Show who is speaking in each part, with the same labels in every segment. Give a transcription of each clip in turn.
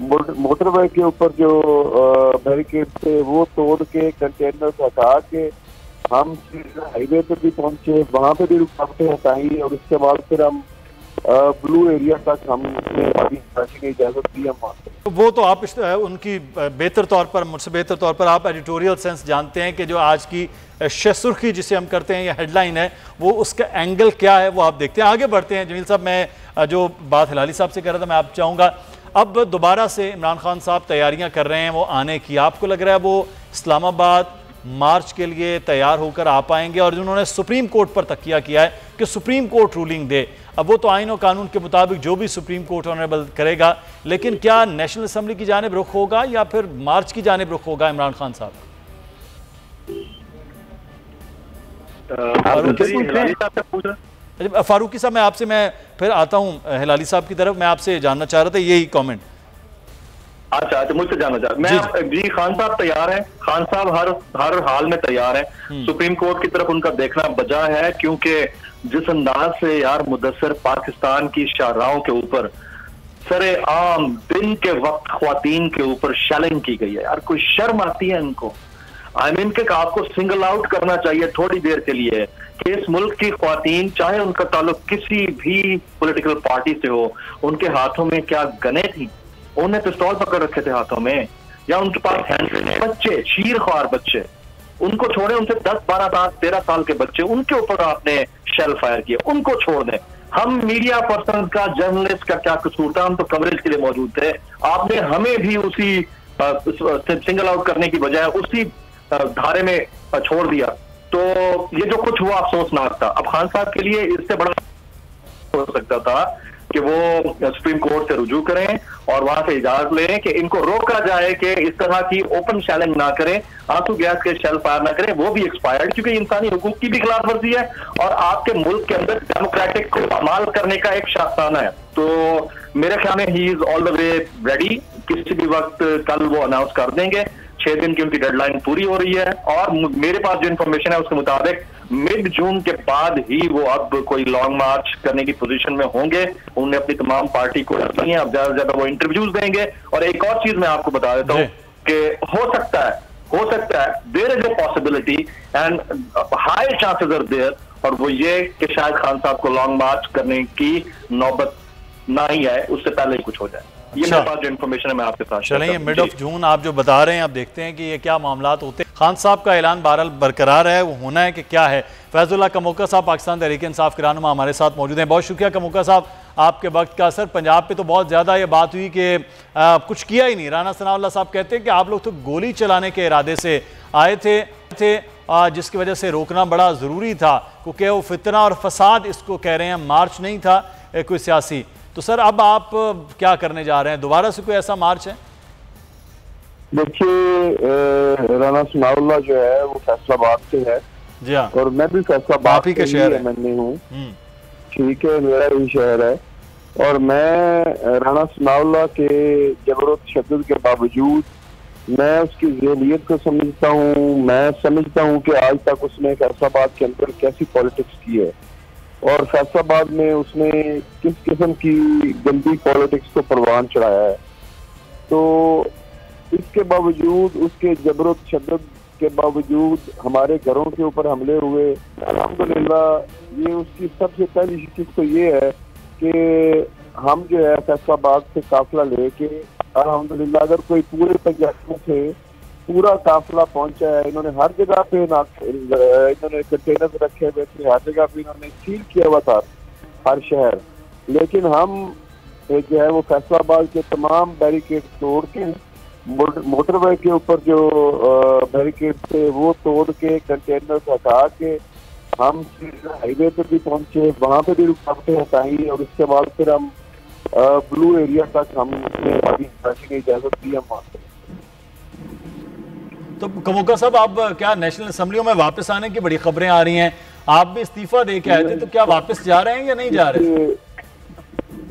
Speaker 1: Motorway के ऊपर जो बैरिकेड थे वो तोड़ के कंटेनर हटा के हम हाईवे पे भी पहुंचे, वहां पे भी रुकावटें हटाई और उसके बाद फिर हम ब्लू एरिया तक हमने की इजाजत दी। हम
Speaker 2: वो तो आप उनकी बेहतर तौर पर, मुझसे बेहतर तौर पर आप एडिटोरियल सेंस जानते हैं कि जो आज की सुर्खी जिसे हम करते हैं या हेडलाइन है वो उसका एंगल क्या है वो आप देखते हैं। आगे बढ़ते हैं जमील साहब, मैं जो बात हिलाली साहब से कर रहा था मैं आप चाहूँगा अब दोबारा से इमरान खान साहब तैयारियां कर रहे हैं वो आने की, आपको लग रहा है वो इस्लामाबाद मार्च के लिए तैयार होकर आ पाएंगे? और जिन्होंने सुप्रीम कोर्ट पर तकिया किया है कि सुप्रीम कोर्ट रूलिंग दे, अब वो तो आईन और कानून के मुताबिक जो भी सुप्रीम कोर्ट ऑनरेबल करेगा, लेकिन क्या नेशनल असम्बली की जानिब रुख होगा या फिर मार्च की जानिब रुख होगा इमरान खान साहब? फारूकी साहब मैं फिर आता हूं हिलाली साहब की तरफ, मैं आपसे जानना चाह रहा था यही कमेंट।
Speaker 3: अच्छा, मुझसे जानना चाह मैं जी खान साहब तैयार हैं, खान साहब हर हाल में तैयार हैं। सुप्रीम कोर्ट की तरफ उनका देखना बजा है, क्योंकि जिस अंदाज से यार मुदस्सर पाकिस्तान की शाहराहों के ऊपर सरे आम दिन के वक्त ख्वातीन के ऊपर शेलिंग की गई है, यार कोई शर्म आती है इनको? आई मीन के आपको सिंगल आउट करना चाहिए थोड़ी देर के लिए कि इस मुल्क की ख्वातीन, चाहे उनका ताल्लुक किसी भी पॉलिटिकल पार्टी से हो, उनके हाथों में क्या गने थी? उन्हें पिस्तौल पकड़ रखे थे हाथों में, या उनके पास बच्चे, शीरख्वार बच्चे, उनको छोड़े, उनसे 10, 12, 13 साल के बच्चे, उनके ऊपर आपने शेल फायर किया, उनको छोड़ दें। हम मीडिया पर्सन का, जर्नलिस्ट का क्या कसूर था? हम तो कवरेज के लिए मौजूद थे। आपने हमें भी उसी सिंगल आउट करने की बजाय उसी धारे में छोड़ दिया, तो ये जो कुछ हुआ अफसोसनाक था। अब खान साहब के लिए इससे बड़ा हो सकता था कि वो सुप्रीम कोर्ट से रुजू करें और वहां से इजाजत लें कि इनको रोका जाए कि इस तरह की ओपन शेलिंग ना करें, आंसू गैस के शेल फायर ना करें, वो भी एक्सपायर्ड, क्योंकि इंसानी हुकूक की भी खिलाफ वर्जी है और आपके मुल्क के अंदर डेमोक्रेटिक को अमाल करने का एक शास्त्राना है। तो मेरे ख्याल में he is all the way ready, किसी भी वक्त कल वो अनाउंस कर देंगे। 6 दिन की उनकी डेडलाइन पूरी हो रही है और मेरे पास जो इन्फॉर्मेशन है उसके मुताबिक मिड जून के बाद ही वो अब कोई लॉन्ग मार्च करने की पोजीशन में होंगे। उन्होंने अपनी तमाम पार्टी को रखी है, अब ज्यादा से ज्यादा वो इंटरव्यूज देंगे। और एक और चीज मैं आपको बता देता हूँ कि हो सकता है there is a possibility and high chances are there, और वो ये कि शायद खान साहब को लॉन्ग मार्च करने की नौबत ना ही आए, उससे पहले ही कुछ हो जाए। ये मेरे पास जो इन्फॉर्मेशन है मैं आपके साथ
Speaker 2: चलेंगे। मिड ऑफ जून आप जो बता रहे हैं, आप देखते हैं कि ये क्या मामलात होते हैं। खान साहब का ऐलान बहरहाल बरकरार है, वो होना है कि क्या है। फैजुल्लाह कमोका साहब पाकिस्तान तहरीक इंसाफ के रहनुमा हमारे साथ मौजूद हैं। बहुत शुक्रिया कमोका साहब आपके वक्त का। सर पंजाब पे तो बहुत ज़्यादा ये बात हुई कि कुछ किया ही नहीं। राना सनाउल्लाह साहब कहते हैं कि आप लोग तो गोली चलाने के इरादे से आए थे जिसकी वजह से रोकना बड़ा ज़रूरी था, क्योंकि वो फितना और फसाद इसको कह रहे हैं, मार्च नहीं था कोई सियासी। तो सर अब आप क्या करने जा रहे हैं? दोबारा से कोई ऐसा मार्च है?
Speaker 1: देखिए राना सनाउल्लाह जो है वो फैसलाबाद से है
Speaker 2: जी हाँ,
Speaker 1: और मैं भी फैसलाबाद
Speaker 2: के शहर है,
Speaker 1: मैं हूँ, ठीक है, मेरा ही शहर है। और मैं राना सनाउल्लाह के जबर तशद्दुद के बावजूद मैं उसकी ज़हनियत को समझता हूँ। मैं समझता हूँ कि आज तक उसने फैसलाबाद के अंदर कैसी पॉलिटिक्स की है और फैसलाबाद में उसने किस किस्म की गंदी पॉलिटिक्स को परवान चढ़ाया है। तो इसके बावजूद, उसके जबर तशद्दुद के बावजूद हमारे घरों के ऊपर हमले हुए। अल्हम्दुलिल्लाह ये उसकी सबसे पहली शिकस्त तो ये है कि हम जो है फैसलाबाद से काफिला लेके, अल्हम्दुलिल्लाह अगर कोई पूरे पंजाब से पूरा काफिला पहुंचा है, इन्होंने हर जगह पे इन्होंने कंटेनर रखे हुए थे, हर जगह पे इन्होंने सील किया हुआ था हर शहर, लेकिन हम जो है वो फैसलाबाद के तमाम बैरिकेड तोड़ के, मोटरवे के ऊपर जो बैरिकेड थे वो तोड़ के कंटेनर हटा के हम हाईवे पे भी पहुंचे, वहां पे भी रुकावटें हटाई और उसके बाद फिर हम ब्लू एरिया तक हमने की इजाजत दी। हम वहां से
Speaker 2: तो कमोका साहब आप क्या नेशनल असेंबलियों में वापस आने की बड़ी खबरें आ रही हैं, आप भी इस्तीफा दे के आए थे, तो क्या वापस जा रहे हैं या नहीं जा रहे?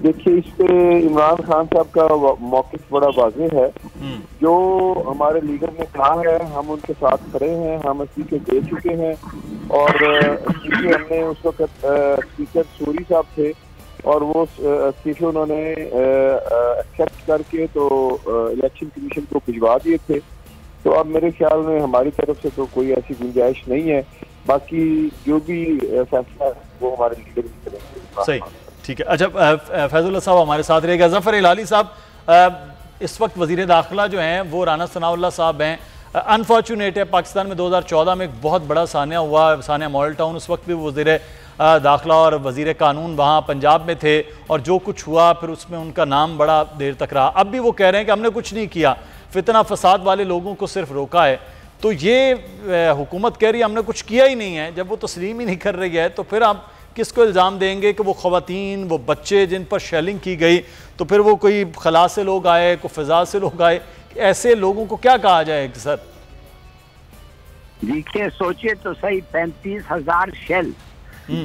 Speaker 1: देखिए इस पे इमरान खान साहब का मौक़िफ़ बड़ा वाज़ेह है। जो हमारे लीडर ने कहा है हम उनके साथ खड़े हैं, हम इस्तीफे दे चुके हैं और हमने उस वक्त स्पीकर सूरी साहब थे, और वो इस्तीफे उन्होंने एक्सेप्ट करके तो इलेक्शन कमीशन को भिजवा दिए थे। तो अब मेरे ख्याल में हमारी तरफ से तो कोई ऐसी गुंजाइश नहीं है, बाकी जो भी फैसला है वो हमारे लीडर भी करेंगे।
Speaker 2: सही, ठीक है। अच्छा, फैजुल्लाह साहब हमारे साथ रहेगा। जफर हिलाली साहब, इस वक्त वजीर दाखिला जो हैं वो राना सनाउल्लाह साहब हैं। अनफॉर्चुनेट है, पाकिस्तान में 2014 में एक बहुत बड़ा सानिया हुआ, सानिया मॉडल टाउन, उस वक्त भी वजीर दाखिला और वजीर कानून वहाँ पंजाब में थे, और जो कुछ हुआ फिर उसमें उनका नाम बड़ा देर तक रहा। अब भी वो कह रहे हैं कि हमने कुछ नहीं किया, फितना फसाद वाले लोगों को सिर्फ रोका है। तो ये हुकूमत कह रही है हमने कुछ किया ही नहीं है। जब वो तस्लीम ही नहीं कर रही है तो फिर आप किसको इल्ज़ाम देंगे कि वो ख़वातीन, वो बच्चे जिन पर शेलिंग की गई, तो फिर वो कोई खला से लोग आए, कोई फ़िज़ा से लोग आए, ऐसे लोगों को क्या कहा जाए सर?
Speaker 4: देखिए, सोचिए तो सही, 35,000 शेल,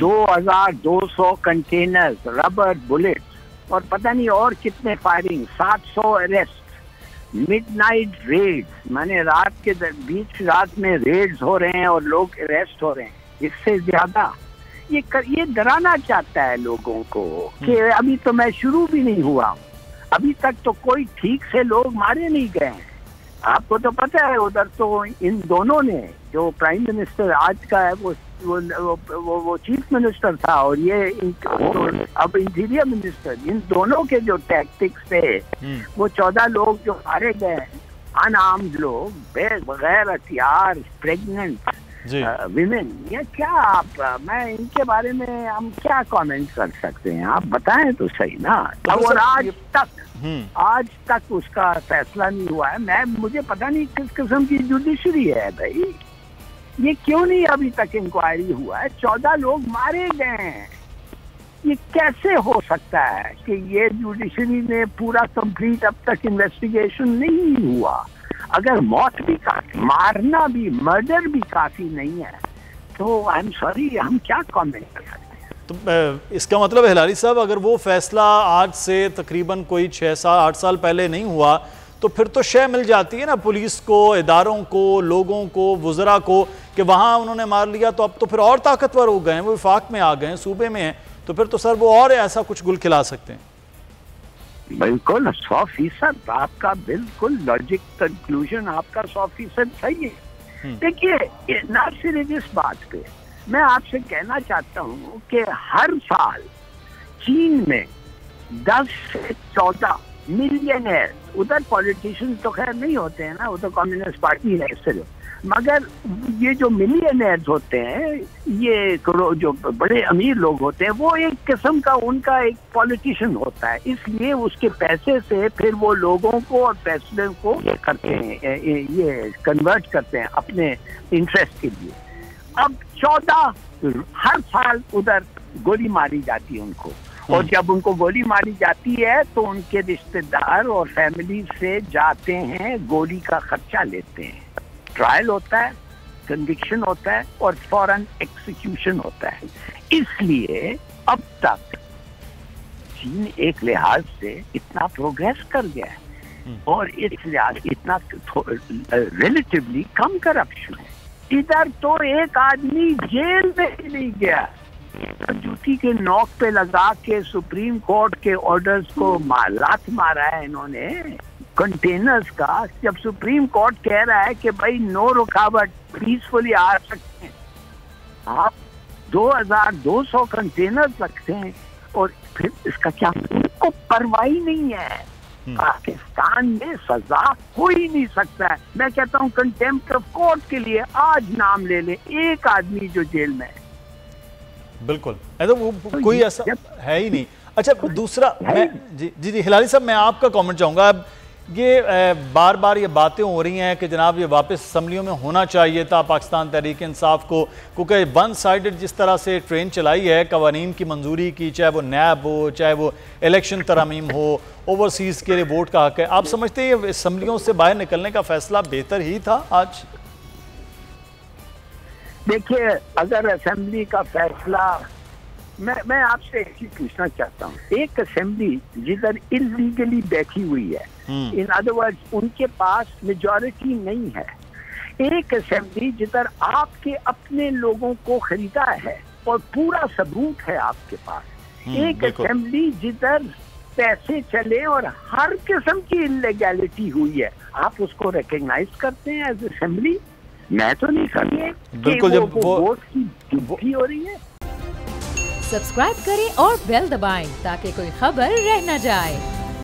Speaker 4: 2,200 कंटेनर्स, रबर बुलेट्स और पता नहीं और कितने फायरिंग, 700 अरेस्ट, मिडनाइट रेड्स, माने रात के बीच रात में रेड्स हो रहे हैं और लोग अरेस्ट हो रहे हैं। इससे ज्यादा ये डराना चाहता है लोगों को कि अभी तो मैं शुरू भी नहीं हुआ हूँ, अभी तक तो कोई ठीक से लोग मारे नहीं गए हैं। आपको तो पता है उधर तो इन दोनों ने, जो प्राइम मिनिस्टर आज का है वो चीफ मिनिस्टर था और ये अब इंटीरियर मिनिस्टर, इन दोनों के जो टैक्टिक्स थे, वो 14 लोग जो मारे गए, अनआर्म्ड लोग, बगैर हथियार, प्रेग्नेंट विमेन, ये क्या आप, मैं इनके बारे में हम क्या कमेंट कर सकते हैं? आप बताएं तो सही ना। और आज तक उसका फैसला नहीं हुआ है। मुझे पता नहीं किस किस्म की जुडिशरी है भाई, ये क्यों नहीं अभी तक इंक्वायरी हुआ है? 14 लोग मारे गए हैं, ये कैसे हो सकता है कि ये जुडिशरी ने पूरा कंप्लीट अब तक इन्वेस्टिगेशन नहीं हुआ? अगर मौत भी काफी, मारना भी, मर्डर भी काफी नहीं है, तो आई एम सॉरी, हम क्या कमेंट कर सकते हैं?
Speaker 2: तो इसका मतलब हिलारी साहब, अगर वो फैसला आज से तकरीबन कोई 6-8 साल पहले नहीं हुआ तो फिर तो शय मिल जाती है ना पुलिस को, इदारों को, लोगों को, वुज़रा को, कि वहाँ उन्होंने मार लिया तो अब तो फिर और ताकतवर हो गए हैं, वो विफाक में आ गए हैं, सूबे में हैं, तो फिर तो सर वो और ऐसा कुछ गुल खिला सकते हैं।
Speaker 4: बिल्कुल 100% आपका बिल्कुल लॉजिक कंक्लूजन आपका 100% सही है। देखिए, ना सिर्फ इस बात पे मैं आपसे कहना चाहता हूँ कि हर साल चीन में 10 से 14 मिलियनर, उधर पॉलिटिशियन तो खैर नहीं होते हैं ना, वो तो कम्युनिस्ट पार्टी है सिर्फ, मगर ये जो मिलियनर्स होते हैं, ये जो बड़े अमीर लोग होते हैं, वो एक किस्म का उनका एक पॉलिटिशियन होता है, इसलिए उसके पैसे से फिर वो लोगों को और प्रेसिडेंट को ये करते हैं, ये कन्वर्ट करते हैं अपने इंटरेस्ट के लिए। अब 14 हर साल उधर गोली मारी जाती है उनको, और जब उनको गोली मारी जाती है तो उनके रिश्तेदार और फैमिली से जाते हैं, गोली का खर्चा लेते हैं, ट्रायल होता है, कन्विक्शन होता है और फौरन एक्सिक्यूशन होता है। इसलिए अब तक चीन एक लिहाज से इतना प्रोग्रेस कर गया है और इस लिहाज इतना रिलेटिवली कम करप्शन है। इधर तो एक आदमी जेल में ही नहीं गया, जूती के नोक पे लगा के सुप्रीम कोर्ट के ऑर्डर्स को लात मारा है इन्होंने कंटेनर्स का। जब सुप्रीम कोर्ट कह रहा है कि भाई नो रुकावट, पीसफुली आ सकते हैं, आप 2,200 कंटेनर्स रखते हैं और फिर इसका क्या, उनको परवाह नहीं है। पाकिस्तान में सजा हो ही नहीं सकता है। मैं कहता हूँ कंटेम्प्ट ऑफ कोर्ट के लिए आज नाम ले ले एक आदमी जो जेल में है।
Speaker 2: बिल्कुल, तो वो कोई ऐसा है ही नहीं। अच्छा, दूसरा मैं जी हिलारी साहब, मैं आपका कमेंट चाहूँगा। अब ये बार बार ये बातें हो रही हैं कि जनाब ये वापस असम्बलियों में होना चाहिए था पाकिस्तान तहरीक इंसाफ को, क्योंकि वन साइडेड जिस तरह से ट्रेन चलाई है कवानीन की मंजूरी की, चाहे वो नैब हो, चाहे वो इलेक्शन तरमीम हो, ओवरसीज़ के लिए वोट का हक है। आप समझते हैं असम्बलियों से बाहर निकलने का फैसला बेहतर ही था आज?
Speaker 4: देखिए, अगर असेंबली का फैसला, मैं आपसे एक चीज पूछना चाहता हूँ, एक असेंबली जिधर इलीगली बैठी हुई है, इन अदर वर्ड्स उनके पास मेजॉरिटी नहीं है, एक असेंबली जिधर आपके अपने लोगों को खरीदा है और पूरा सबूत है आपके पास, एक असेंबली जिधर पैसे चले और हर किस्म की इलीगैलिटी हुई है, आप उसको रिकॉग्नाइज करते हैं एज असेंबली? मैं तो नहीं समझे।
Speaker 2: बिल्कुल, जब वो
Speaker 4: वोट की गिनती हो रही है।
Speaker 5: सब्सक्राइब करें और बेल दबाएं ताकि कोई खबर रह न जाए।